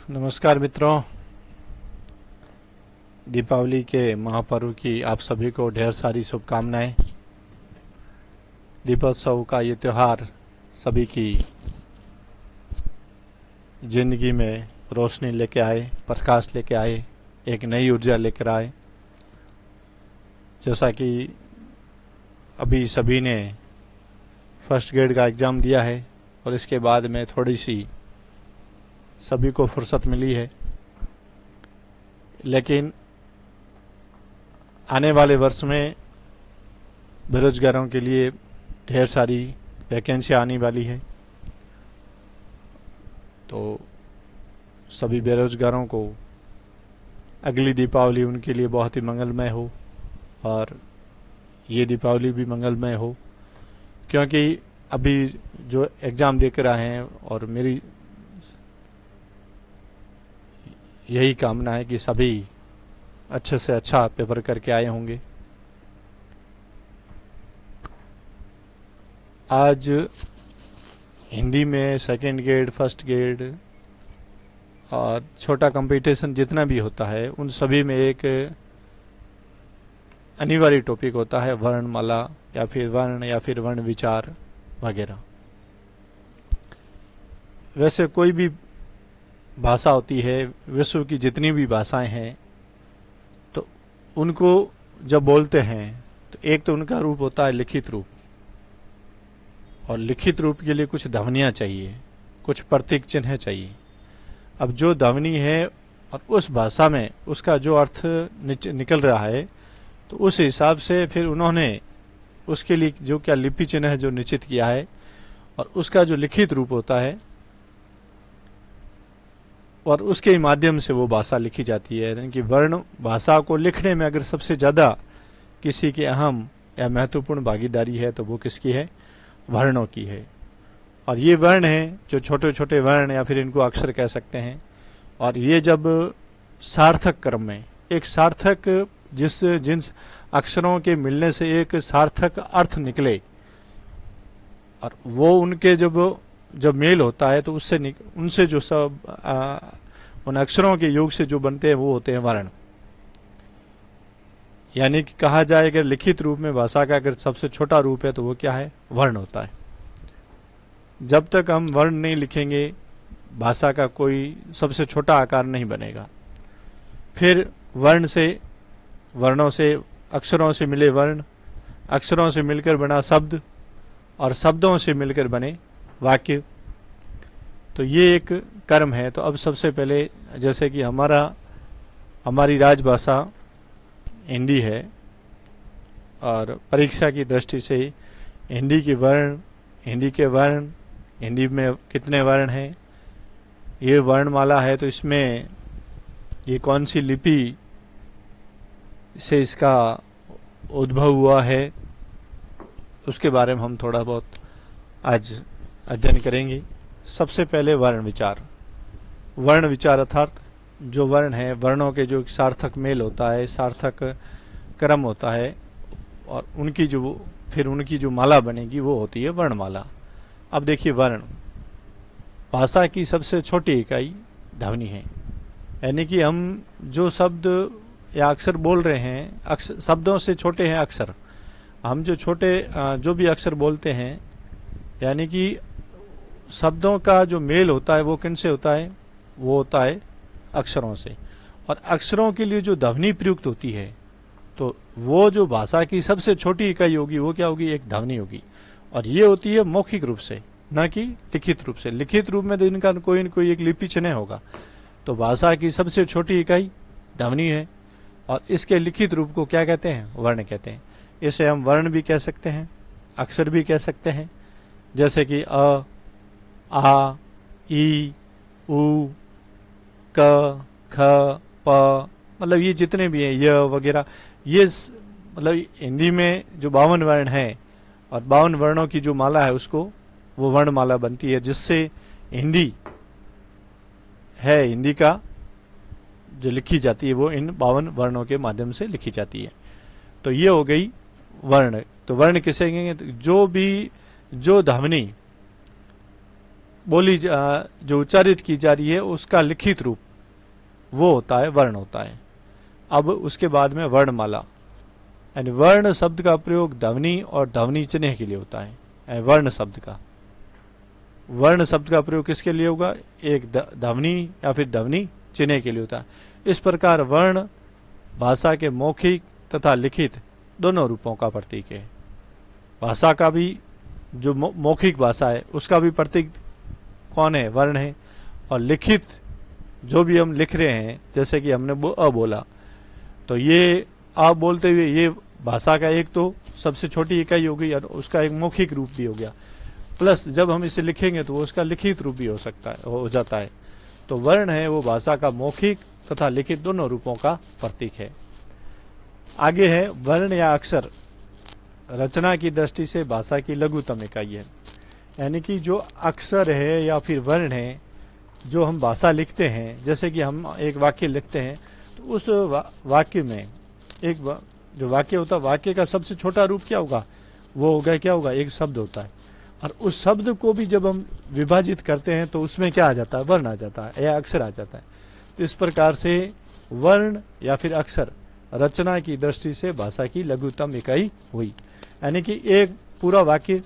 नमस्कार मित्रों, दीपावली के महापर्व की आप सभी को ढेर सारी शुभकामनाएं। दीपोत्सव का ये त्यौहार सभी की जिंदगी में रोशनी लेके आए, प्रकाश लेके आए, एक नई ऊर्जा लेकर आए। जैसा कि अभी सभी ने फर्स्ट ग्रेड का एग्ज़ाम दिया है और इसके बाद में थोड़ी सी सभी को फुर्सत मिली है, लेकिन आने वाले वर्ष में बेरोजगारों के लिए ढेर सारी वैकेंसियाँ आने वाली है। तो सभी बेरोजगारों को अगली दीपावली उनके लिए बहुत ही मंगलमय हो और ये दीपावली भी मंगलमय हो, क्योंकि अभी जो एग्ज़ाम दे कर आए हैं और मेरी यही कामना है कि सभी अच्छे से अच्छा पेपर करके आए होंगे। आज हिंदी में सेकंड ग्रेड, फर्स्ट ग्रेड और छोटा कंपटीशन जितना भी होता है, उन सभी में एक अनिवार्य टॉपिक होता है वर्णमाला या फिर वर्ण विचार वगैरह। वैसे कोई भी भाषा होती है, विश्व की जितनी भी भाषाएं हैं, तो उनको जब बोलते हैं तो एक तो उनका रूप होता है लिखित रूप, और लिखित रूप के लिए कुछ ध्वनियाँ चाहिए, कुछ प्रतीक चिन्ह चाहिए। अब जो ध्वनि है और उस भाषा में उसका जो अर्थ निकल रहा है, तो उस हिसाब से फिर उन्होंने उसके लिए जो क्या लिपि चिन्ह है जो निश्चित किया है, और उसका जो लिखित रूप होता है और उसके माध्यम से वो भाषा लिखी जाती है। यानी कि वर्ण भाषा को लिखने में अगर सबसे ज़्यादा किसी की अहम या महत्वपूर्ण भागीदारी है तो वो किसकी है? वर्णों की है। और ये वर्ण हैं जो छोटे छोटे वर्ण या फिर इनको अक्षर कह सकते हैं, और ये जब सार्थक क्रम में एक सार्थक जिन अक्षरों के मिलने से एक सार्थक अर्थ निकले, और वो उनके जब मेल होता है तो उनसे जो सब उन अक्षरों के योग से जो बनते हैं वो होते हैं वर्ण। यानी कि कहा जाए अगर लिखित रूप में भाषा का अगर सबसे छोटा रूप है तो वो क्या है? वर्ण होता है। जब तक हम वर्ण नहीं लिखेंगे, भाषा का कोई सबसे छोटा आकार नहीं बनेगा। फिर वर्णों से अक्षरों से मिले वर्ण, अक्षरों से मिलकर बना शब्द, और शब्दों से मिलकर बने वाक्य। तो ये एक कर्म है। तो अब सबसे पहले जैसे कि हमारी राजभाषा हिंदी है, और परीक्षा की दृष्टि से हिंदी के वर्ण, हिंदी में कितने वर्ण हैं, ये वर्णमाला है, तो इसमें ये कौन सी लिपि से इसका उद्भव हुआ है, उसके बारे में हम थोड़ा बहुत आज अध्ययन करेंगे। सबसे पहले वर्ण विचार अर्थात जो वर्ण है, वर्णों के जो सार्थक मेल होता है, सार्थक क्रम होता है, और उनकी जो माला बनेगी वो होती है वर्णमाला। अब देखिए, वर्ण भाषा की सबसे छोटी इकाई ध्वनि है। यानी कि हम जो शब्द या अक्षर बोल रहे हैं, शब्दों से छोटे हैं अक्षर। हम जो भी अक्षर बोलते हैं, यानी कि शब्दों का जो मेल होता है वो किनसे होता है? वो होता है अक्षरों से। और अक्षरों के लिए जो ध्वनि प्रयुक्त होती है, तो वो जो भाषा की सबसे छोटी इकाई होगी वो क्या होगी? एक ध्वनि होगी। और ये होती है मौखिक रूप से, न कि लिखित रूप से। लिखित रूप में तो इनका कोई न कोई एक लिपि चिन्ह होगा। तो भाषा की सबसे छोटी इकाई ध्वनि है, और इसके लिखित रूप को क्या कहते हैं? वर्ण कहते हैं। इसे हम वर्ण भी कह सकते हैं, अक्षर भी कह सकते हैं। जैसे कि अ, आ, ई, उ, क, ख, प, मतलब ये जितने भी हैं, य वगैरह, ये मतलब हिंदी में जो 52 वर्ण हैं, और 52 वर्णों की जो माला है उसको वो वर्णमाला बनती है, जिससे हिंदी का जो लिखी जाती है वो इन 52 वर्णों के माध्यम से लिखी जाती है। तो ये हो गई वर्ण। तो वर्ण किसे कहेंगे? जो ध्वनि जो उच्चारित की जा रही है उसका लिखित रूप वो होता है वर्ण होता है। अब उसके बाद में वर्णमाला, यानी वर्ण शब्द का प्रयोग ध्वनि और ध्वनि चिन्ह के लिए होता है। वर्ण शब्द का प्रयोग किसके लिए होगा? एक ध्वनि या फिर ध्वनि चिन्ह के लिए होता है। इस प्रकार वर्ण भाषा के मौखिक तथा लिखित दोनों रूपों का प्रतीक है। भाषा का भी जो मौखिक भाषा है उसका भी प्रतीक कौन है? वर्ण है। और लिखित जो भी हम लिख रहे हैं, जैसे कि हमने अ बोला, तो ये आ बोलते हुए ये भाषा का एक तो सबसे छोटी इकाई हो गई और उसका एक मौखिक रूप भी हो गया, प्लस जब हम इसे लिखेंगे तो वो उसका लिखित रूप भी हो जाता है। तो वर्ण है वो भाषा का मौखिक तथा लिखित दोनों रूपों का प्रतीक है। आगे है वर्ण या अक्षर रचना की दृष्टि से भाषा की लघुतम इकाई है। यानी कि जो अक्षर है या फिर वर्ण है जो हम भाषा लिखते हैं, जैसे कि हम एक वाक्य लिखते हैं तो उस वाक्य में एक जो वाक्य होता है, वाक्य का सबसे छोटा रूप क्या होगा? वो होगा क्या होगा? एक शब्द होता है। और उस शब्द को भी जब हम विभाजित करते हैं तो उसमें क्या आ जाता है? वर्ण आ जाता है या अक्षर आ जाता है। तो इस प्रकार से वर्ण या फिर अक्षर रचना की दृष्टि से भाषा की लघुतम इकाई हुई। यानी कि एक पूरा वाक्य,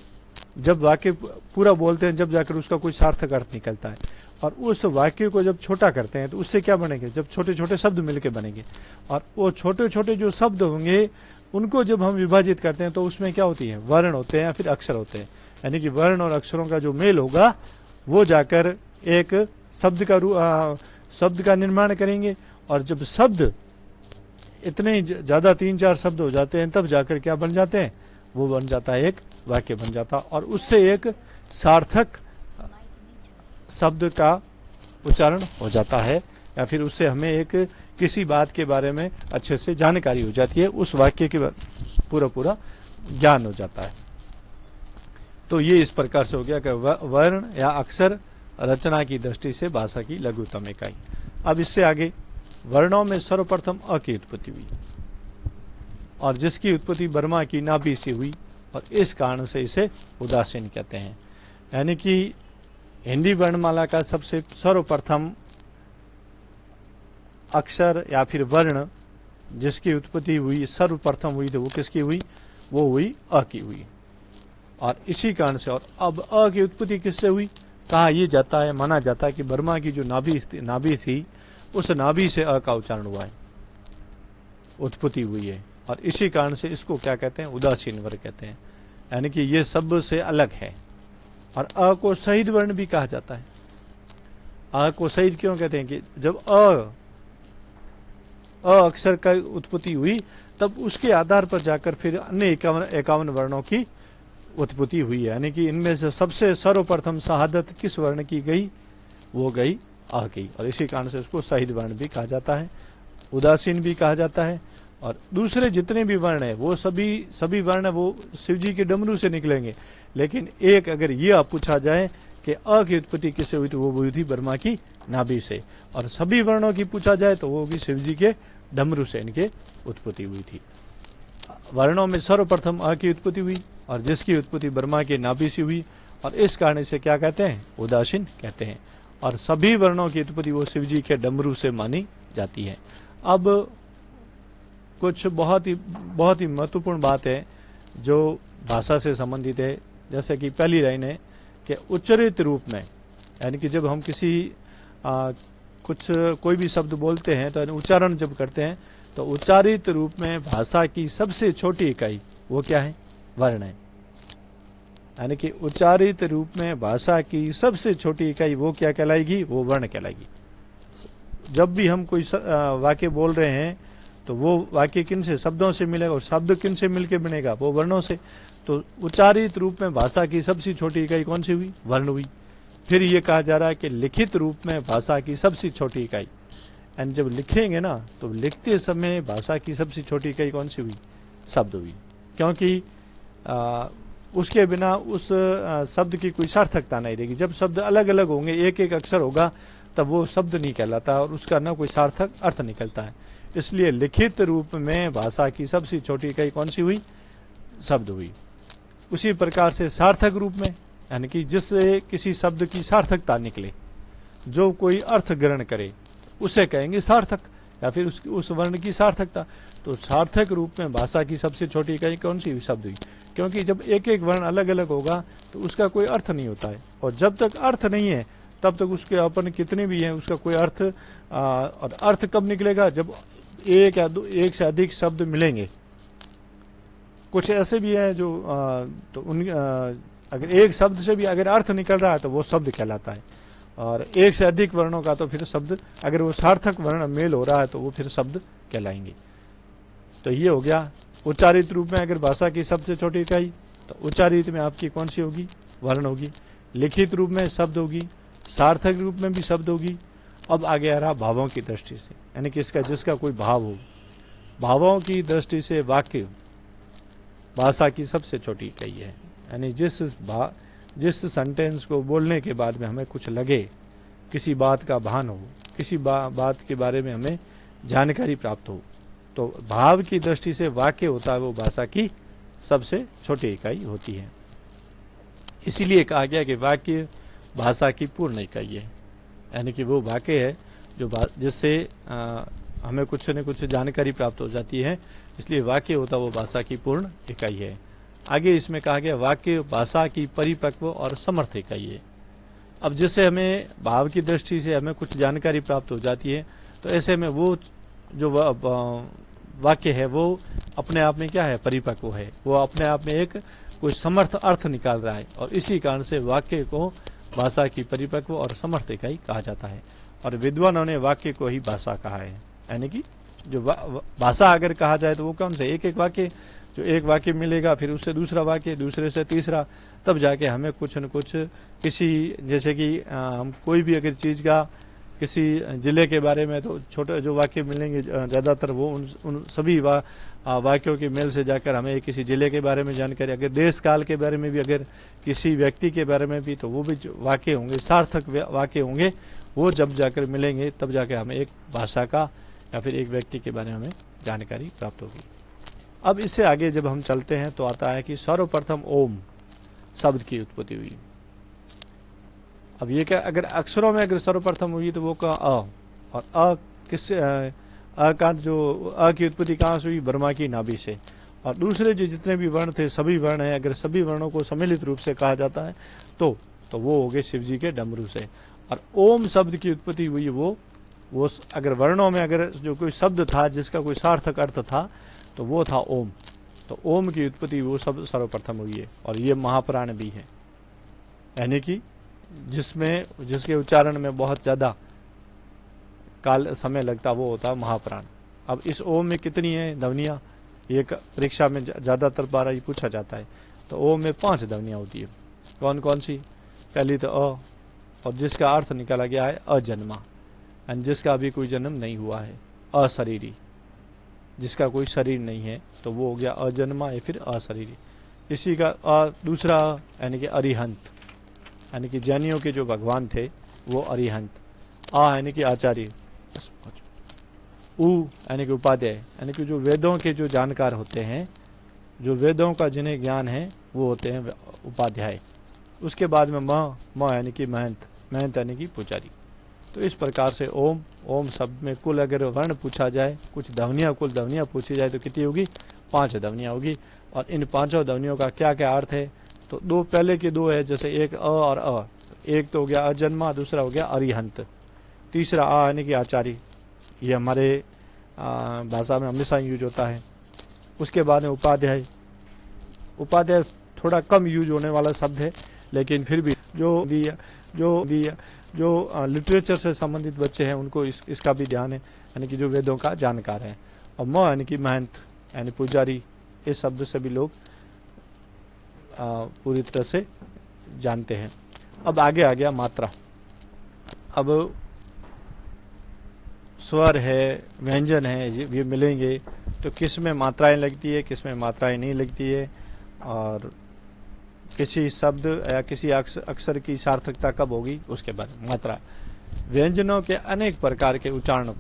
जब वाक्य पूरा बोलते हैं जब जाकर उसका कोई सार्थक अर्थ निकलता है, और उस वाक्य को जब छोटा करते हैं तो उससे क्या बनेंगे? जब छोटे छोटे शब्द मिलके बनेंगे, और वो छोटे छोटे जो शब्द होंगे उनको जब हम विभाजित करते हैं तो उसमें क्या होती है? वर्ण होते हैं या फिर अक्षर होते हैं। यानी कि वर्ण और अक्षरों का जो मेल होगा वो जाकर एक शब्द का निर्माण करेंगे। और जब शब्द इतने ज्यादा 3-4 शब्द हो जाते हैं तब जाकर क्या बन जाते हैं? वो बन जाता है एक वाक्य बन जाता, और उससे एक सार्थक शब्द का उच्चारण हो जाता है, या फिर उससे हमें एक किसी बात के बारे में अच्छे से जानकारी हो जाती है, उस वाक्य के पूरा ज्ञान हो जाता है। तो ये इस प्रकार से हो गया कि वर्ण या अक्षर रचना की दृष्टि से भाषा की लघुतम इकाई। अब इससे आगे वर्णों में सर्वप्रथम अ की उत्पत्ति हुई, और जिसकी उत्पत्ति बर्मा की नाभि से हुई, और इस कारण से इसे उदासीन कहते हैं। यानी कि हिंदी वर्णमाला का सबसे सर्वप्रथम अक्षर या फिर वर्ण जिसकी उत्पत्ति हुई, सर्वप्रथम हुई, तो वो किसकी हुई? वो हुई अ की हुई। और इसी कारण से, और अब अ की उत्पत्ति किससे हुई? कहा यह जाता है, माना जाता है कि बर्मा की जो नाभि थी उस नाभि से अ का उच्चारण हुआ है, उत्पत्ति हुई है। और इसी कारण से इसको क्या कहते हैं? उदासीन वर्ग कहते हैं। यानी कि ये सब से अलग है। और अ को शहीद वर्ण भी कहा जाता है। अ को शहीद क्यों कहते हैं? कि जब अ अक्षर का उत्पत्ति हुई तब उसके आधार पर जाकर फिर अन्य 51 वर्णों की उत्पत्ति हुई है। यानी कि इनमें से सबसे सर्वप्रथम शहादत किस वर्ण की गई? वो गई अ की, और इसी कारण से उसको शहीद वर्ण भी कहा जाता है, उदासीन भी कहा जाता है। और दूसरे जितने भी वर्ण है वो सभी वर्ण वो शिव जी के डमरू से निकलेंगे, लेकिन एक अगर ये पूछा जाए कि अ की उत्पत्ति किससे हुई तो वो हुई थी बर्मा की नाभि से, और सभी वर्णों की पूछा जाए तो वो होगी शिव जी के डमरू से इनके उत्पत्ति हुई थी। वर्णों में सर्वप्रथम अ की उत्पत्ति हुई, और जिसकी उत्पत्ति बर्मा के नाभि से हुई, और इस कारण से क्या कहते हैं? उदासीन कहते हैं। और सभी वर्णों की उत्पत्ति वो शिव जी के डमरू से मानी जाती है। अब कुछ बहुत ही महत्वपूर्ण बात है जो भाषा से संबंधित है। जैसे कि पहली लाइन है कि उच्चारित रूप में, यानी कि जब हम कोई भी शब्द बोलते हैं तो उच्चारण जब करते हैं तो उच्चारित रूप में भाषा की सबसे छोटी इकाई वो क्या है? वर्ण है। यानी कि उच्चारित रूप में भाषा की सबसे छोटी इकाई वो क्या कहलाएगी? वो वर्ण कहलाएगी। जब भी हम कोई वाक्य बोल रहे हैं तो वो वाक्य किन से? शब्दों से मिलेगा, और शब्द किन से मिलके बनेगा? वो वर्णों से। तो उच्चारित रूप में भाषा की सबसे छोटी इकाई कौन सी हुई? वर्ण हुई। फिर ये कहा जा रहा है कि लिखित रूप में भाषा की सबसे छोटी इकाई, एंड जब लिखेंगे ना तो लिखते समय भाषा की सबसे छोटी इकाई कौन सी हुई? शब्द हुई। क्योंकि उसके बिना उस शब्द की कोई सार्थकता नहीं रहेगी। जब शब्द अलग अलग होंगे, एक एक अक्षर होगा, तब वो शब्द नहीं कहलाता और उसका ना कोई सार्थक अर्थ निकलता है। इसलिए लिखित रूप में भाषा की सबसे छोटी इकाई कौन सी हुई? शब्द हुई। उसी प्रकार से सार्थक रूप में, यानी कि जिससे किसी शब्द की सार्थकता निकले, जो कोई अर्थ ग्रहण करे उसे कहेंगे सार्थक, या फिर उस वर्ण की सार्थकता। तो सार्थक रूप में भाषा की सबसे छोटी इकाई कौन सी शब्द हुई, क्योंकि जब एक एक वर्ण अलग अलग होगा तो उसका कोई अर्थ नहीं होता है, और जब तक अर्थ नहीं है तब तक उसके अपन कितने भी हैं उसका कोई अर्थ और अर्थ कब निकलेगा, जब एक या एक से अधिक शब्द मिलेंगे। कुछ ऐसे भी हैं जो तो उन अगर एक शब्द से भी अगर अर्थ निकल रहा है तो वो शब्द कहलाता है, और एक से अधिक वर्णों का तो फिर शब्द, अगर वो सार्थक वर्ण मेल हो रहा है तो वो फिर शब्द कहलाएंगे। तो ये हो गया उच्चारित रूप में। अगर भाषा की सबसे छोटी इकाई, तो उच्चारित में आपकी कौन सी होगी, वर्ण होगी। लिखित रूप में शब्द होगी, सार्थक रूप में भी शब्द होगी। अब आगे आ रहा भावों की दृष्टि से, यानी कि इसका जिसका कोई भाव हो। भावों की दृष्टि से वाक्य भाषा की सबसे छोटी इकाई है, यानी जिस सेंटेंस को बोलने के बाद में हमें कुछ लगे, किसी बात का भान हो, किसी बात के बारे में हमें जानकारी प्राप्त हो, तो भाव की दृष्टि से वाक्य होता है वो भाषा की सबसे छोटी इकाई होती है। इसीलिए कहा गया कि वाक्य भाषा की पूर्ण इकाई है, यानी कि वो वाक्य है जो जिससे हमें कुछ न कुछ जानकारी प्राप्त हो जाती है, इसलिए वाक्य होता वो भाषा की पूर्ण इकाई है। आगे इसमें कहा गया वाक्य भाषा की परिपक्व और समर्थ इकाई है। अब जैसे हमें भाव की दृष्टि से हमें कुछ जानकारी प्राप्त हो जाती है, तो ऐसे में वो जो वाक्य है वो अपने आप में क्या है, परिपक्व है, वो अपने आप में एक कोई समर्थ अर्थ निकाल रहा है, और इसी कारण से वाक्य को भाषा की परिपक्व और समर्थ इकाई कहा जाता है। और विद्वानों ने वाक्य को ही भाषा कहा है, यानी कि जो भाषा अगर कहा जाए तो वो कौन से एक एक वाक्य, जो एक वाक्य मिलेगा फिर उससे दूसरा वाक्य, दूसरे से तीसरा, तब जाके हमें कुछ न कुछ किसी, जैसे कि हम कोई भी अगर चीज़ का किसी जिले के बारे में, तो छोटे जो वाक्य मिलेंगे ज़्यादातर वो उन सभी वाक्यों के मेल से जाकर हमें किसी जिले के बारे में जानकारी, अगर देश काल के बारे में भी, अगर किसी व्यक्ति के बारे में भी, तो वो भी वाक्य होंगे, सार्थक वाक्य होंगे, वो जब जाकर मिलेंगे तब जाकर हमें एक भाषा का या फिर एक व्यक्ति के बारे में हमें जानकारी प्राप्त होगी। अब इससे आगे जब हम चलते हैं तो आता है कि सर्वप्रथम ओम शब्द की उत्पत्ति हुई। अब ये क्या, अगर अक्षरों में अगर सर्वप्रथम हुई तो वो का अ, और अ किससे, अ का जो अ की उत्पत्ति कहाँ से हुई, ब्रह्मा की नाभि से। और दूसरे जो जितने भी वर्ण थे, सभी वर्ण हैं, अगर सभी वर्णों को सम्मिलित रूप से कहा जाता है तो वो हो गए शिव जी के डमरू से। और ओम शब्द की उत्पत्ति हुई वो अगर वर्णों में अगर जो कोई शब्द था जिसका कोई सार्थक अर्थ था तो वो था ओम। तो ओम की उत्पत्ति वो शब्द सर्वप्रथम हुई है, और ये महाप्राण भी है, यानी कि जिसके उच्चारण में बहुत ज़्यादा काल समय लगता वो होता महाप्राण। अब इस ओम में कितनी है ध्वनियाँ, ये परीक्षा में ज़्यादातर बार ये पूछा जाता है। तो ओम में 5 ध्वनियाँ होती है। कौन कौन सी, पहली तो अ, और जिसका अर्थ निकाला गया है अजन्मा, एंड जिसका अभी कोई जन्म नहीं हुआ है। अशरीरी, जिसका कोई शरीर नहीं है तो वो हो गया अजन्मा या फिर अशरीरी। इसी का दूसरा यानी कि अरिहंत, यानी कि जैनियों के जो भगवान थे वो अरिहंत। यानी कि आचार्य। उ यानी कि उपाध्याय, यानी कि जो वेदों के जो जानकार होते हैं, जो वेदों का जिन्हें ज्ञान है वो होते हैं उपाध्याय। उसके बाद में म यानी कि महंत, महंत यानी कि पुजारी। तो इस प्रकार से ओम शब्द में कुल अगर वर्ण पूछा जाए, कुछ ध्वनियाँ, कुल ध्वनियाँ पूछी जाए तो कितनी होगी, 5 ध्वनियाँ होगी। और इन 5 ध्वनियों का क्या क्या अर्थ है, तो दो पहले के दो है, जैसे एक अ और अ, एक तो हो गया अजन्मा, दूसरा हो गया अरिहंत, तीसरा आ यानी कि आचार्य, ये हमारे भाषा में हमेशा यूज होता है। उसके बाद में उपाध्याय। उपाध्याय थोड़ा कम यूज होने वाला शब्द है, लेकिन फिर भी जो लिटरेचर से संबंधित बच्चे हैं उनको इसका भी ध्यान है, यानी कि जो वेदों का जानकार है। और म यानी कि महंत यानी पुजारी, इस शब्द से भी लोग पूरी तरह से जानते हैं। अब आगे आ गया मात्रा। अब स्वर है, व्यंजन है, ये मिलेंगे तो किस में मात्राएं लगती है, किस में मात्राएं नहीं लगती है, और किसी शब्द या किसी अक्षर की सार्थकता कब होगी उसके बाद मात्रा। व्यंजनों के अनेक प्रकार के उच्चारणों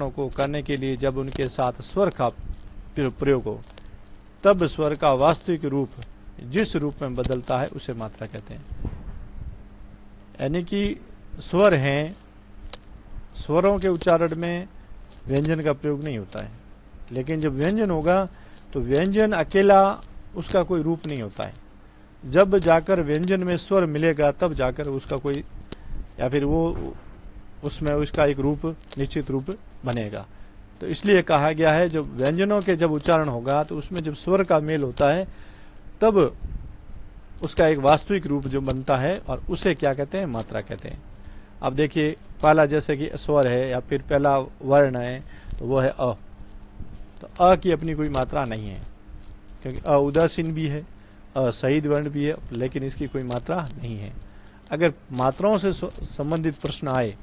को करने के लिए जब उनके साथ स्वर का प्रयोग हो, तब स्वर का वास्तविक रूप जिस रूप में बदलता है उसे मात्रा कहते हैं। यानी कि स्वर हैं, स्वरों के उच्चारण में व्यंजन का प्रयोग नहीं होता है, लेकिन जब व्यंजन होगा तो व्यंजन अकेला उसका कोई रूप नहीं होता है। जब जाकर व्यंजन में स्वर मिलेगा तब जाकर उसका कोई, या फिर वो उसमें उसका एक रूप, निश्चित रूप बनेगा। तो इसलिए कहा गया है जब व्यंजनों के जब उच्चारण होगा तो उसमें जब स्वर का मेल होता है तब उसका एक वास्तविक रूप जो बनता है, और उसे क्या कहते हैं, मात्रा कहते हैं। अब देखिए पहला जैसे कि स्वर है या फिर पहला वर्ण है तो वो है अ। तो अ की अपनी कोई मात्रा नहीं है, क्योंकि अ उदासीन भी है, अ शहीद वर्ण भी है, लेकिन इसकी कोई मात्रा नहीं है। अगर मात्राओं से संबंधित प्रश्न आए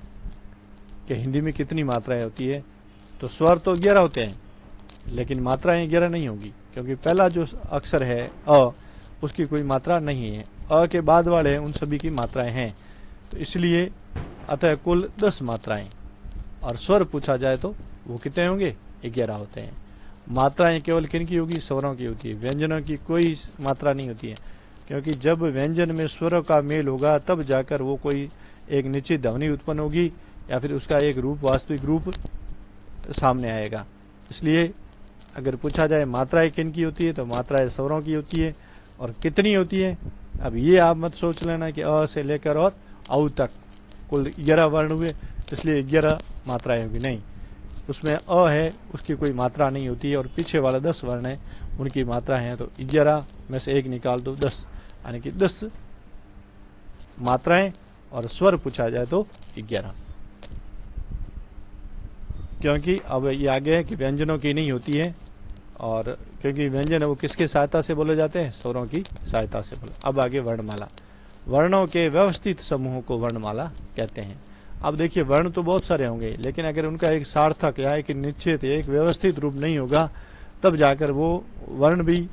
कि हिंदी में कितनी मात्राएं होती है, तो स्वर तो 11 होते हैं, लेकिन मात्राएं 11 नहीं होगी, क्योंकि पहला जो अक्षर है अ, उसकी कोई मात्रा नहीं है। अ के बाद वाले हैं उन सभी की मात्राएं हैं। तो इसलिए अतः कुल 10 मात्राएं, और स्वर पूछा जाए तो वो कितने होंगे, 11 होते हैं। मात्राएं केवल किन की होगी, स्वरों की होती है, व्यंजनों की कोई मात्रा नहीं होती है, क्योंकि जब व्यंजन में स्वरों का मेल होगा तब जाकर वो कोई एक निश्चित ध्वनि उत्पन्न होगी, या फिर उसका एक रूप, वास्तविक रूप सामने आएगा। इसलिए अगर पूछा जाए मात्राएं किन की होती है तो मात्राएं स्वरों की होती है। और कितनी होती है, अब ये आप मत सोच लेना कि अ से लेकर और औ तक कुल 11 वर्ण हुए इसलिए 11 मात्राएं होगी, नहीं। उसमें अ है, उसकी कोई मात्रा नहीं होती है, और पीछे वाला 10 वर्ण है उनकी मात्रा है। तो 11 में से एक निकाल दो, 10, यानी कि 10 मात्राएं, और स्वर पूछा जाए तो 11। क्योंकि अब ये आगे है कि व्यंजनों की नहीं होती है, और क्योंकि व्यंजन है वो किसके सहायता से बोले जाते हैं, स्वरों की सहायता से बोले। अब आगे वर्णमाला। वर्णों के व्यवस्थित समूह को वर्णमाला कहते हैं। अब देखिए वर्ण तो बहुत सारे होंगे, लेकिन अगर उनका एक सार्थक या एक निश्चित, एक व्यवस्थित रूप नहीं होगा तब जाकर वो वर्ण भी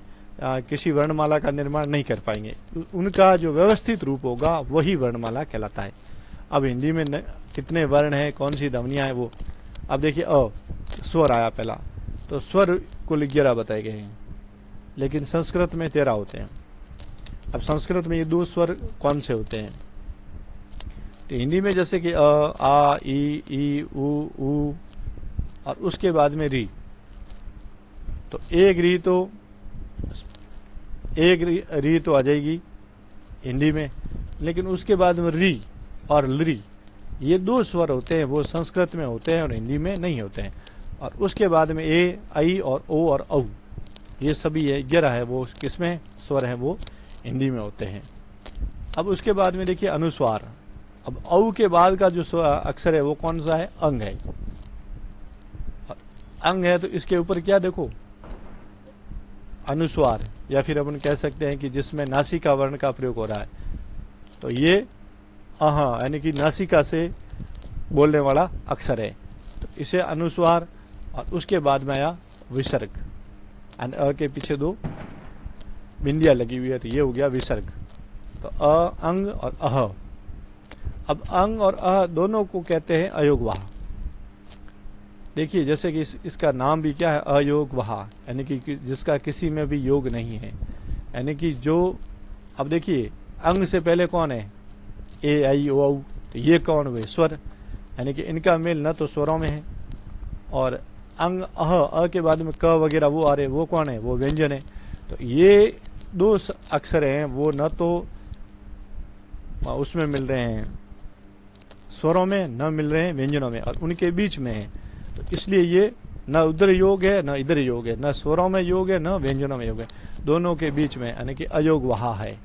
किसी वर्णमाला का निर्माण नहीं कर पाएंगे। उनका जो व्यवस्थित रूप होगा वही वर्णमाला कहलाता है। अब हिंदी में कितने वर्ण हैं, कौन सी ध्वनियाँ हैं वो, अब देखिए अ स्वर आया पहला, तो स्वर कुल 11 बताए गए हैं, लेकिन संस्कृत में 13 होते हैं। अब संस्कृत में ये 2 स्वर कौन से होते हैं, तो हिंदी में जैसे कि अ, आ, ई, उ, और उसके बाद में री, तो एक री तो आ जाएगी हिंदी में, लेकिन उसके बाद में री और लरी, ये 2 स्वर होते हैं, वो संस्कृत में होते हैं और हिंदी में नहीं होते हैं। और उसके बाद में ए, आई और ओ और औ, ये सभी 11 है, वो किसमें स्वर है, वो हिंदी में होते हैं। अब उसके बाद में देखिए अनुस्वार। अब औ के बाद का जो अक्षर है वो कौन सा है, अंग है। अंग है तो इसके ऊपर क्या देखो, अनुस्वार, या फिर अपन कह सकते हैं कि जिसमें नासिका वर्ण का प्रयोग हो रहा है, तो ये अहा, यानी कि नासिका से बोलने वाला अक्षर है, तो इसे अनुस्वार। और उसके बाद में आया विसर्ग, एंड अ के पीछे 2 बिंदियां लगी हुई है, तो ये हो गया विसर्ग। तो अ, अंग और अह। अब अंग और अह दोनों को कहते हैं अयोगवाह। देखिए जैसे कि इसका नाम भी क्या है, अयोगवाह, यानी कि जिसका किसी में भी योग नहीं है, यानी कि जो, अब देखिए अंग से पहले कौन है, ए, आई, ओ, औ, तो ये कौन हुए, स्वर, यानी कि इनका मेल न तो स्वरों में है, और अंग अ के बाद में क वगैरह वो आ रहे, वो कौन है, वो व्यंजन है। तो ये 2 अक्षर हैं, वो न तो उसमें मिल रहे हैं स्वरों में, न मिल रहे हैं व्यंजनों में, और उनके बीच में है। तो इसलिए ये न उधर योग है न इधर योग है, न स्वरों में योग है न व्यंजनों में योग है, दोनों के बीच में, यानी कि अयोग वहा है।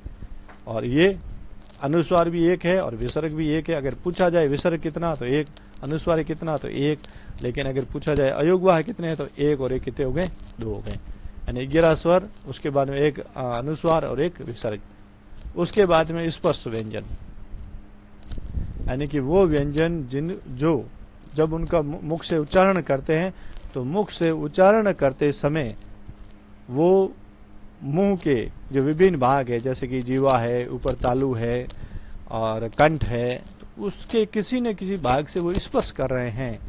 और ये अनुस्वार भी एक है और विसर्ग भी एक है। अगर पूछा जाए विसर्ग कितना तो 1, अनुस्वार कितना तो 1, लेकिन अगर पूछा जाए अयोगवाह कितने हैं तो 1 और 1 कितने हो गए, 2 हो गए, यानी 11 स्वर, उसके बाद में 1 अनुस्वार और 1 विसर्ग। उसके बाद में स्पर्श व्यंजन, यानी कि वो व्यंजन जो जब उनका मुख से उच्चारण करते हैं तो मुख से उच्चारण करते समय वो मुंह के जो विभिन्न भाग है, जैसे कि जीवा है, ऊपर तालु है और कंठ है, तो उसके किसी न किसी भाग से वो स्पर्श कर रहे हैं,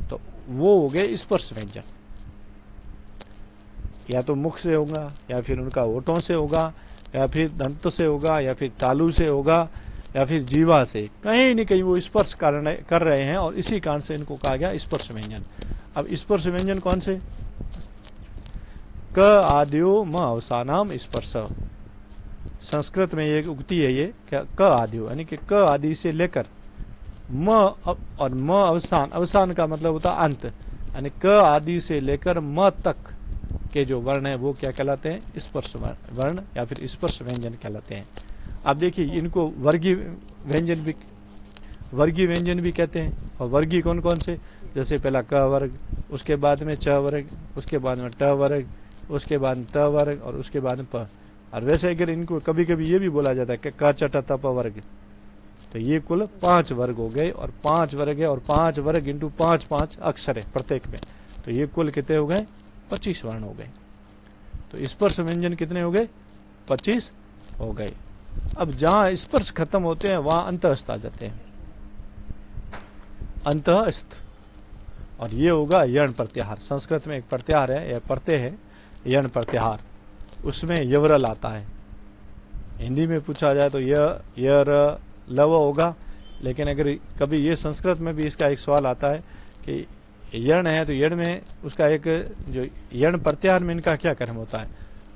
तो वो हो गए स्पर्श व्यंजन। या तो मुख से होगा, या फिर उनका होठों से होगा, या फिर दंत से होगा, या फिर तालू से होगा, या फिर जीवा से, कहीं न कहीं वो स्पर्श कर रहे हैं, और इसी कारण से इनको कहा गया स्पर्श व्यंजन। अब स्पर्श व्यंजन कौन से? क आद्यो म अवसानाम स्पर्श। संस्कृत में एक उक्ति है ये, क्या? क आद्यो, यानी कि क आदि से लेकर म और म अवसान, अवसान का मतलब होता है अंत, यानी क आदि से लेकर म तक के जो वर्ण है वो क्या कहलाते हैं? स्पर्श वर्ण या फिर स्पर्श व्यंजन कहलाते हैं। अब देखिए, इनको वर्गीय व्यंजन भी कहते हैं। और वर्गीय कौन कौन से? जैसे पहला क वर्ग, उसके बाद में च वर्ग, उसके बाद में ट वर्ग, उसके बाद में त वर्ग, और उसके बाद में प। और वैसे अगर इनको कभी कभी ये भी बोला जाता है कि क च ट त प वर्ग, तो ये कुल 5 वर्ग हो गए, और 5 वर्ग है, और 5 वर्ग इंटू 5 अक्षर है प्रत्येक में, तो ये कुल कितने हो गए? 25 वर्ण हो गए। तो स्पर्श व्यंजन कितने हो गए? 25 हो गए। अब जहां स्पर्श खत्म होते हैं वहां अंतःस्थ आ जाते हैं, अंतःस्थ। और ये होगा यण प्रत्याहार। संस्कृत में एक प्रत्याहार है, यह प्रत्यय है, यण प्रत्याहार, उसमें यवरल आता है। हिंदी में पूछा जाए तो य लव होगा, लेकिन अगर कभी ये संस्कृत में भी इसका एक सवाल आता है कि यण है, तो यण में उसका एक जो यण प्रत्याहार में इनका क्या कर्म होता है,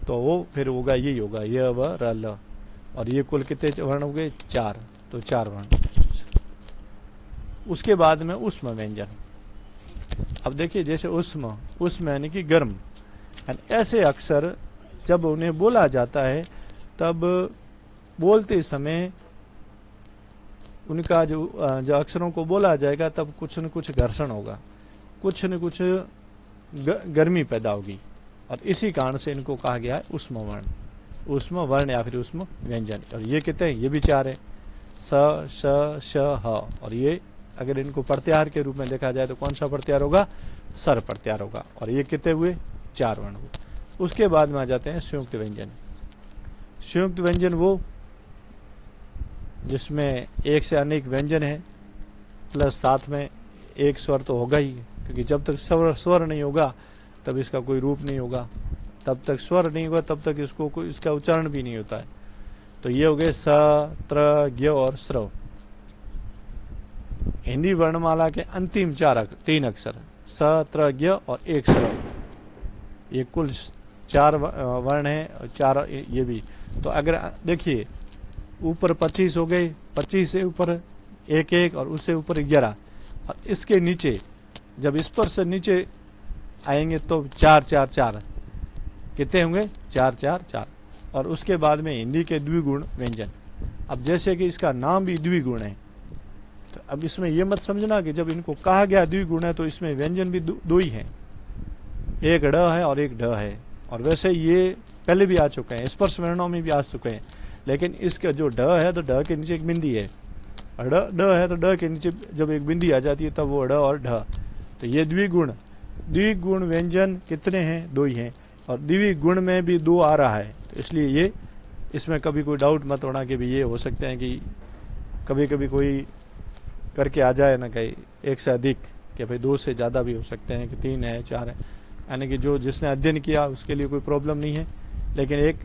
तो वो फिर होगा यही होगा य व र ल। और ये कुल कितने वर्ण हो गए? 4, तो 4 वर्ण। उसके बाद में उष्म व्यंजन। अब देखिए, जैसे उष्म यानी कि गर्म, ऐसे अक्षर जब उन्हें बोला जाता है तब बोलते समय उनका जो अक्षरों को बोला जाएगा तब कुछ न कुछ घर्षण होगा, कुछ न कुछ गर्मी पैदा होगी, और इसी कारण से इनको कहा गया है उष्म वर्ण या फिर उष्म व्यंजन। और ये कितने हैं? ये भी 4 है, स श श ह। और ये अगर इनको प्रत्याहार के रूप में देखा जाए तो कौन सा प्रत्याहार होगा? सर प्रत्याहार होगा। और ये कितने हुए? 4 वर्ण हुए। उसके बाद में आ जाते हैं संयुक्त व्यंजन। संयुक्त व्यंजन वो जिसमें एक से अनेक व्यंजन है, प्लस साथ में एक स्वर तो होगा ही, क्योंकि जब तक स्वर नहीं होगा तब इसका कोई रूप नहीं होगा, तब तक स्वर नहीं होगा तब तक इसका उच्चारण भी नहीं होता है। तो ये हो गए स, त्र, ज्ञ और स्रव। हिंदी वर्णमाला के अंतिम 3 अक्षर स, त्र, ज्ञ और 1 स्रव, ये कुल 4 वर्ण है, और 4 ये भी। तो अगर देखिए, ऊपर 25 हो गए, 25 से ऊपर 1 और उससे ऊपर 11, और इसके नीचे जब स्पर्श से नीचे आएंगे तो 4 4 4 कितने होंगे? 4 4 4। और उसके बाद में हिंदी के द्विगुण व्यंजन। अब जैसे कि इसका नाम भी द्विगुण है, तो अब इसमें यह मत समझना कि जब इनको कहा गया द्विगुण है तो इसमें व्यंजन भी 2 ही हैं, एक ड है और एक ढ है। और वैसे ये पहले भी आ चुके हैं, स्पर्श वर्णों में भी आ चुके हैं, लेकिन इसका जो ढ है तो ढ के नीचे एक बिंदी है, और ड है तो ड के नीचे जब एक बिंदी आ जाती है तब वो ढ और ढ। तो ये द्विगुण व्यंजन कितने हैं? 2 ही हैं, और द्विगुण में भी 2 आ रहा है, तो इसलिए ये इसमें कभी कोई डाउट मत होना कि भी ये हो सकते हैं कि कभी कभी कोई करके आ जाए ना कहीं 1 से अधिक, कि भाई 2 से ज़्यादा भी हो सकते हैं, कि 3 है 4 है, यानी कि जो जिसने अध्ययन किया उसके लिए कोई प्रॉब्लम नहीं है। लेकिन एक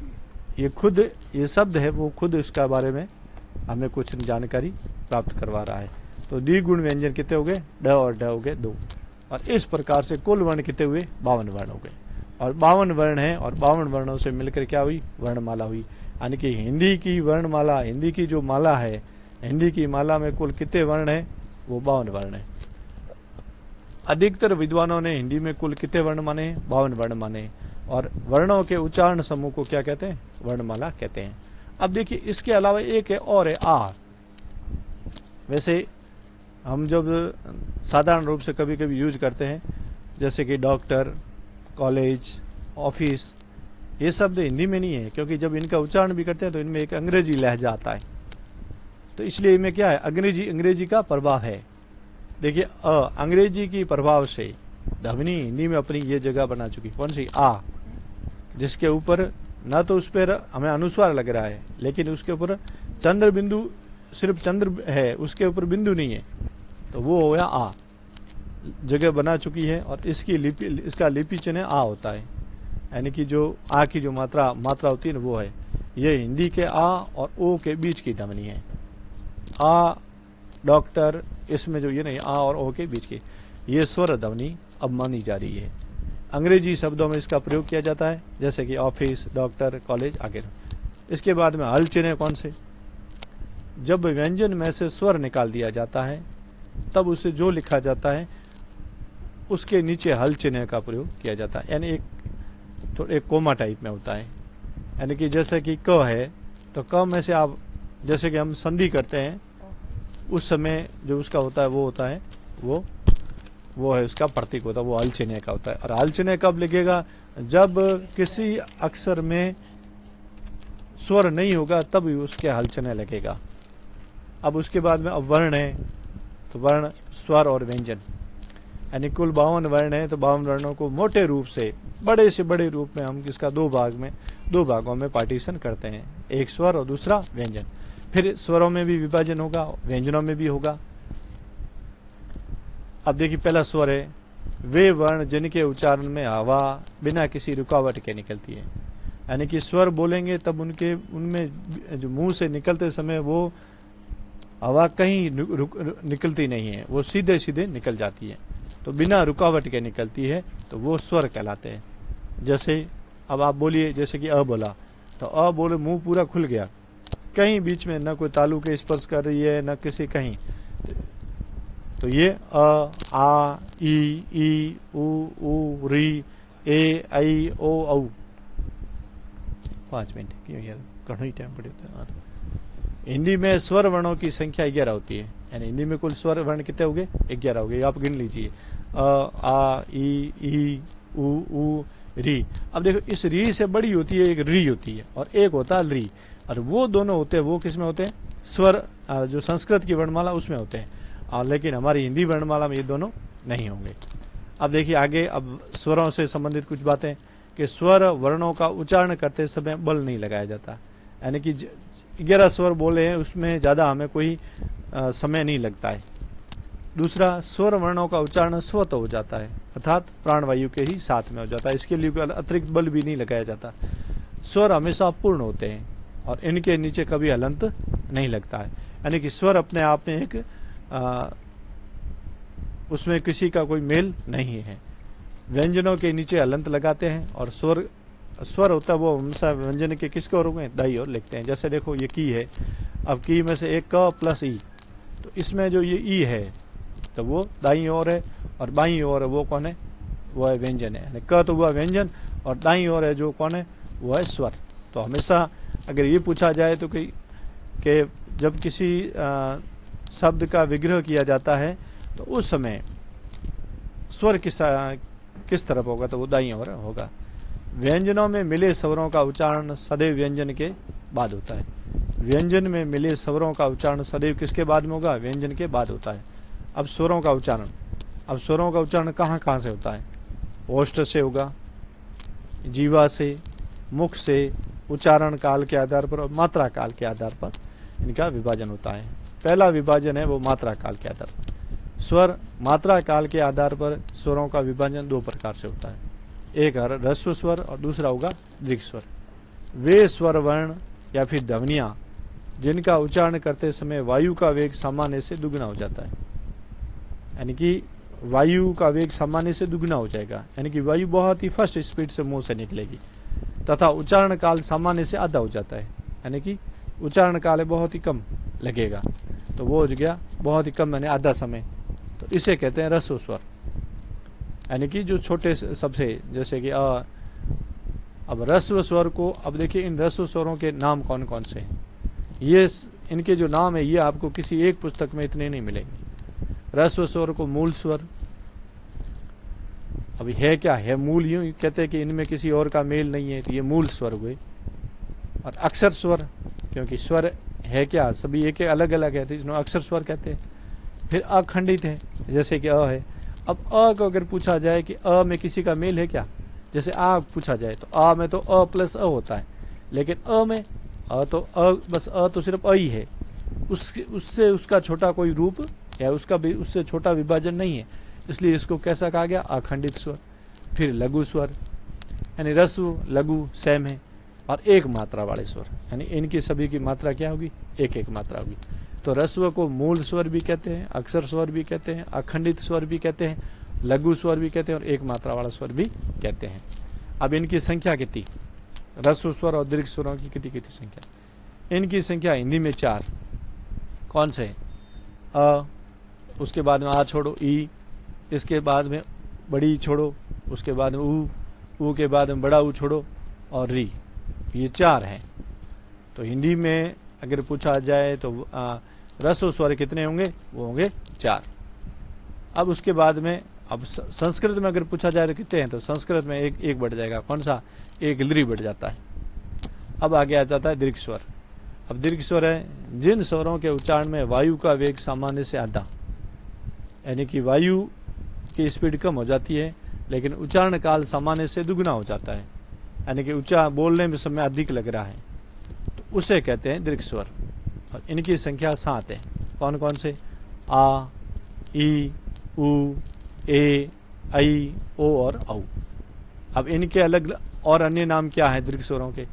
ये शब्द है वो खुद इसका बारे में हमें कुछ जानकारी प्राप्त करवा रहा है। तो द्विगुण व्यंजन कितने हो गए? ड और ढ हो गए 2। और इस प्रकार से कुल वर्ण कितने हुए? 52 वर्ण हो गए। और 52 वर्ण है, और 52 वर्णों से मिलकर क्या हुई? वर्णमाला हुई। यानी कि हिंदी की वर्णमाला, हिंदी की जो माला है, हिंदी की माला में कुल कितने वर्ण है? वो 52 वर्ण है। अधिकतर विद्वानों ने हिंदी में कुल कितने वर्ण माने? 52 वर्ण माने। और वर्णों के उच्चारण समूह को क्या कहते हैं? वर्णमाला कहते हैं। अब देखिए, इसके अलावा एक है और है आ। वैसे हम जब साधारण रूप से कभी कभी यूज करते हैं, जैसे कि डॉक्टर, कॉलेज, ऑफिस, ये शब्द हिंदी में नहीं है, क्योंकि जब इनका उच्चारण भी करते हैं तो इनमें एक अंग्रेजी लहजा आता है, तो इसलिए इनमें क्या है? अंग्रेजी का प्रभाव है। देखिए, अंग्रेजी की प्रभाव से ध्वनि हिंदी में अपनी ये जगह बना चुकी। कौन सी? आ, जिसके ऊपर ना तो उस पर हमें अनुस्वार लग रहा है, लेकिन उसके ऊपर चंद्र बिंदु, सिर्फ चंद्र है, उसके ऊपर बिंदु नहीं है, तो वो हो गया आ, जगह बना चुकी है। और इसका लिपि चिन्ह आ होता है, यानी कि जो आ की जो मात्रा होती है ना वो है। ये हिंदी के आ और ओ के बीच की ध्वनि है। आ डॉक्टर, इसमें जो ये नहीं, आ और ओ के बीच की ये स्वर ध्वनि अब मानी जा रही है। अंग्रेजी शब्दों में इसका प्रयोग किया जाता है, जैसे कि ऑफिस, डॉक्टर, कॉलेज आगे। इसके बाद में हल चिन्ह कौन से? जब व्यंजन में से स्वर निकाल दिया जाता है तब उसे जो लिखा जाता है उसके नीचे हल चिन्ह का प्रयोग किया जाता है, यानी एक कोमा टाइप में होता है। यानी कि जैसे कि क है तो क में से आप, जैसे कि हम संधि करते हैं उस समय जो उसका होता है वो होता है वो है उसका प्रतीक होता है, वो हल चिन्ह का होता है। और हल चिन्ह कब लिखेगा? जब किसी अक्षर में स्वर नहीं होगा तब उसके हल चिन्ह लगेगा। अब उसके बाद में अब वर्ण है, तो वर्ण, स्वर और व्यंजन, यानी कुल 52 वर्ण है। तो 52 वर्णों को मोटे रूप से बड़े रूप में हम इसका दो भागों में पार्टीशन करते हैं, एक स्वर और दूसरा व्यंजन। फिर स्वरों में भी विभाजन होगा, व्यंजनों में भी होगा। अब देखिए पहला स्वर है, वे वर्ण जिनके उच्चारण में हवा बिना किसी रुकावट के निकलती है। यानी कि स्वर बोलेंगे तब उनमें जो मुंह से निकलते समय वो हवा कहीं निकलती नहीं है, वो सीधे सीधे निकल जाती है, तो बिना रुकावट के निकलती है, तो वो स्वर कहलाते हैं। जैसे अब आप बोलिए, जैसे कि अ बोला तो अ बोले मुंह पूरा खुल गया, कहीं बीच में न कोई तालु के स्पर्श कर रही है न किसी कहीं। तो ये अ, आ, ई, उ, री, ए, आई, ओ, औ। 5 मिनट क्यों यार, घणो ही टाइम पड़े। हिंदी में स्वर वर्णों की संख्या 11 होती है, यानी हिंदी में कुल स्वर वर्ण कितने हो गए? 11 हो गए। आप गिन लीजिए, अ, आ, ई, उ, री। अब देखो इस री से बड़ी होती है एक री होती है और एक होता है री, और वो दोनों होते हैं, वो किस में होते हैं? स्वर, जो संस्कृत की वर्णमाला उसमें होते हैं, लेकिन हमारी हिंदी वर्णमाला में ये दोनों नहीं होंगे। अब देखिए आगे, अब स्वरों से संबंधित कुछ बातें, कि स्वर वर्णों का उच्चारण करते समय बल नहीं लगाया जाता, यानी कि 11 स्वर बोले हैं उसमें ज़्यादा हमें कोई समय नहीं लगता है। दूसरा, स्वर वर्णों का उच्चारण स्वत हो जाता है, अर्थात प्राणवायु के ही साथ में हो जाता है, इसके लिए कोई अतिरिक्त बल भी नहीं लगाया जाता। स्वर हमेशा पूर्ण होते हैं और इनके नीचे कभी हलंत नहीं लगता है, यानी कि स्वर अपने आप में एक उसमें किसी का कोई मेल नहीं है। व्यंजनों के नीचे हलंत लगाते हैं, और स्वर होता है वो हमेशा व्यंजन के किसके ओर होंगे? दाई ओर लिखते हैं। जैसे देखो ये की है, अब की में से एक क प्लस ई, तो इसमें जो ये ई है तो वो दाई ओर है, और बाई ओर है वो कौन है? वो है व्यंजन है। क तो हुआ व्यंजन, और दाई ओर है जो कौन है? वो है स्वर। तो हमेशा अगर ये पूछा जाए तो कि जब किसी शब्द का विग्रह किया जाता है तो उस समय स्वर किस तरफ होगा? तो वो दाई ओर होगा। व्यंजनों में मिले स्वरों का उच्चारण सदैव व्यंजन के बाद होता है। व्यंजन में मिले स्वरों का उच्चारण सदैव किसके बाद में होगा? व्यंजन के बाद होता है। अब स्वरों का उच्चारण कहाँ कहाँ से होता है? ओष्ठ से होगा, जीवा से, मुख से, उच्चारण काल के आधार पर और मात्रा काल के आधार पर इनका विभाजन होता है। पहला विभाजन है वो मात्रा काल के आधार पर। स्वर मात्रा काल के आधार पर स्वरों का विभाजन 2 प्रकार से होता है, एक है ह्रस्व स्वर और दूसरा होगा दीर्घ स्वर। वे स्वर वर्ण या फिर ध्वनियां जिनका उच्चारण करते समय वायु का वेग सामान्य से दुगना हो जाता है, यानी कि वायु का वेग सामान्य से दुगना हो जाएगा, यानी कि वायु बहुत ही फास्ट स्पीड से मुंह से निकलेगी, तथा उच्चारण काल सामान्य से आधा हो जाता है, यानी कि उच्चारण काल बहुत ही कम लगेगा, तो वो हो गया बहुत ही कम, यानी आधा समय। तो इसे कहते हैं ह्रस्व स्वर, यानी कि जो छोटे सबसे, जैसे कि अब ह्रस्व स्वर को, अब देखिए इन ह्रस्व स्वरों के नाम कौन कौन से हैं? ये इनके जो नाम है ये आपको किसी एक पुस्तक में इतने नहीं मिलेंगे। ह्रस्व स्वर को मूल स्वर, अभी है क्या है? मूल यूं कहते हैं कि इनमें किसी और का मेल नहीं है, तो ये मूल स्वर हुए। और अक्षर स्वर, क्योंकि स्वर है क्या, सभी एक अलग अलग है, तो इसमें अक्षर स्वर कहते हैं। फिर अखंडित है, जैसे कि अ है। अब अ को अगर पूछा जाए कि अ में किसी का मेल है क्या, जैसे आ पूछा जाए तो आ में तो अ प्लस अ होता है, लेकिन अ में बस अ तो सिर्फ अ ही है, उससे उसका छोटा कोई रूप या उसका भी उससे छोटा विभाजन नहीं है, इसलिए इसको कैसा कहा गया? अखंडित स्वर। फिर लघु स्वर, यानी रस्व लघु सेम है, और एक मात्रा वाले स्वर, यानी इनकी सभी की मात्रा क्या होगी, एक एक मात्रा होगी। तो रस्व को मूल स्वर भी कहते हैं, अक्षर स्वर भी कहते हैं, अखंडित स्वर भी कहते हैं, लघु स्वर भी कहते हैं, और एक मात्रा वाला स्वर भी कहते हैं। अब इनकी संख्या कितनी, रस्व स्वर और दीर्घ स्वरों की कितनी कितनी संख्या, इनकी संख्या हिंदी में 4। कौन से, अ, उसके बाद में आ छोड़ो ई, इसके बाद में बड़ी छोड़ो, उसके बाद में ऊ के बाद में बड़ा ऊ छोड़ो, और री, ये 4 हैं। तो हिंदी में अगर पूछा जाए तो रस्व स्वर कितने होंगे, वो होंगे 4। अब उसके बाद में, अब संस्कृत में अगर पूछा जाए तो कितने हैं, तो संस्कृत में एक बढ़ जाएगा, कौन सा, एक दीर्घ बढ़ जाता है। अब आगे आ जाता है दीर्घ स्वर। अब दीर्घ स्वर है जिन स्वरों के उच्चारण में वायु का वेग सामान्य से आधा, यानी कि वायु की स्पीड कम हो जाती है लेकिन उच्चारण काल सामान्य से दुगुना हो जाता है, यानी कि बोलने में समय अधिक लग रहा है, तो उसे कहते हैं दीर्घ स्वर। और इनकी संख्या 7 है। कौन कौन से, आ, ई, उ, ए, आई, ओ और औ। अब इनके अलग और अन्य नाम क्या है दीर्घ स्वरों के,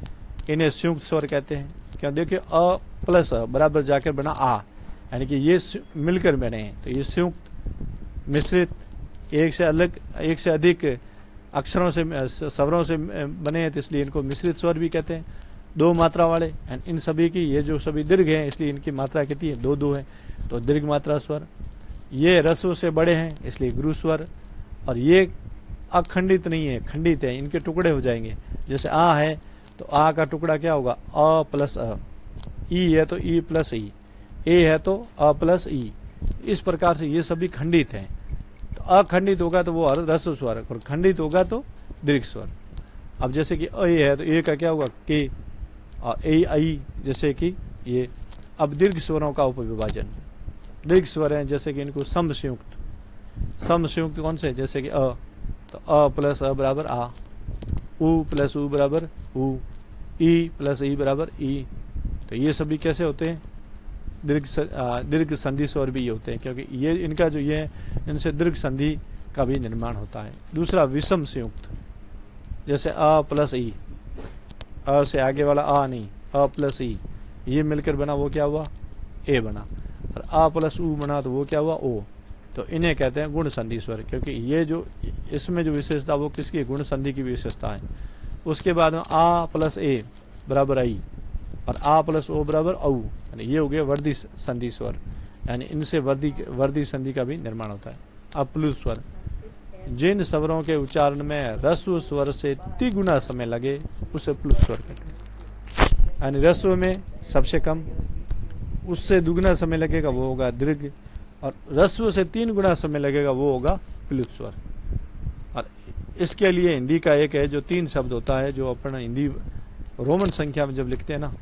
इन्हें संयुक्त स्वर कहते हैं। क्या देखिए, अ प्लस अ बराबर जाकर बना आ, यानी कि ये मिलकर बने हैं, तो ये संयुक्त मिश्रित एक से अधिक अक्षरों से स्वरों से बने हैं, तो इसलिए इनको मिश्रित स्वर भी कहते हैं। 2 मात्रा वाले, एंड इन सभी की, ये जो सभी दीर्घ हैं इसलिए इनकी मात्रा कितनी है, 2 है, तो दीर्घ मात्रा स्वर। ये रस्व से बड़े हैं इसलिए गुरु स्वर, और ये अखंडित नहीं है, खंडित है, इनके टुकड़े हो जाएंगे। जैसे आ है तो आ का टुकड़ा क्या होगा, अ प्लस अ, ई है तो ई प्लस ई, ए है तो अ प्लस ई। इस प्रकार से ये सभी खंडित हैं। तो अखंडित होगा तो वो रस्व स्वर, और खंडित होगा तो दीर्घ स्वर। अब जैसे कि अ है तो ए का क्या होगा, के, और ए आई, जैसे कि ये। अब दीर्घ स्वरों का उपविभाजन, दीर्घ स्वर हैं जैसे कि इनको सम संयुक्त कौन से, जैसे कि अ, तो अ प्लस अ बराबर आ, उ प्लस उ बराबर उ, ई प्लस ई बराबर ई। तो ये सभी कैसे होते हैं, दीर्घ संधि स्वर भी ये होते हैं, क्योंकि ये इनका जो ये है, इनसे दीर्घ संधि का भी निर्माण होता है। दूसरा विषम संयुक्त, जैसे अ प्लस ई, अ से आगे वाला आ नहीं, अ प्लस ई, ये मिलकर बना वो क्या हुआ, ए बना, और आ प्लस उ बना तो वो क्या हुआ, ओ। तो इन्हें कहते हैं गुण संधि स्वर, क्योंकि ये जो इसमें जो विशेषता वो किसकी, गुण संधि की विशेषता है। उसके बाद में आ प्लस ए बराबर आई, और आ प्लस ओ बराबर औ, यानी ये हो गया वर्धी संधि स्वर, यानी इनसे वर्धी संधि का भी निर्माण होता है। अब प्लुत स्वर, जिन स्वरों के उच्चारण में रस्व स्वर से तिगुना समय लगे उसे प्लुत स्वर कहते हैं। यानी रस्व में सबसे कम, उससे दुगुना समय लगेगा वो होगा दीर्घ, और रस्व से 3 गुना समय लगेगा वो होगा प्लुत स्वर। और इसके लिए हिंदी का एक है जो 3 शब्द होता है, जो अपना हिंदी रोमन संख्या में जब लिखते हैं ना,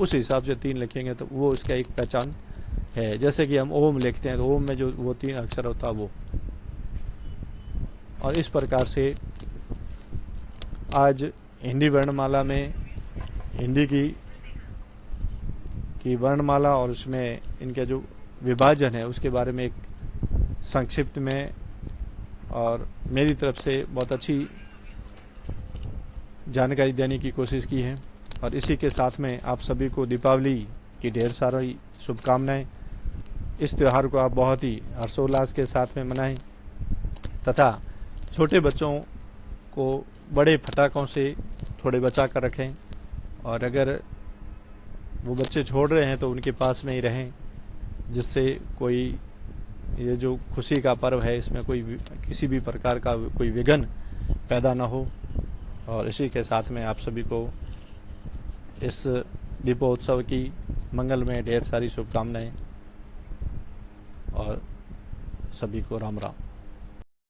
उस हिसाब से 3 लिखेंगे तो वो इसका एक पहचान है। जैसे कि हम ओम लिखते हैं तो ओम में जो वो 3 अक्षर होता है वो। और इस प्रकार से आज हिंदी वर्णमाला में, हिंदी की वर्णमाला और उसमें इनके जो विभाजन है उसके बारे में एक संक्षिप्त में और मेरी तरफ से बहुत अच्छी जानकारी देने की कोशिश की है। और इसी के साथ में आप सभी को दीपावली की ढेर सारी शुभकामनाएं। इस त्यौहार को आप बहुत ही हर्षोल्लास के साथ में मनाएं, तथा छोटे बच्चों को बड़े फटाकों से थोड़े बचा कर रखें, और अगर वो बच्चे छोड़ रहे हैं तो उनके पास में ही रहें, जिससे कोई ये जो खुशी का पर्व है इसमें कोई किसी भी प्रकार का कोई विघ्न पैदा ना हो। और इसी के साथ में आप सभी को इस दीपोत्सव की मंगल में ढेर सारी शुभकामनाएं, और सभी को राम राम।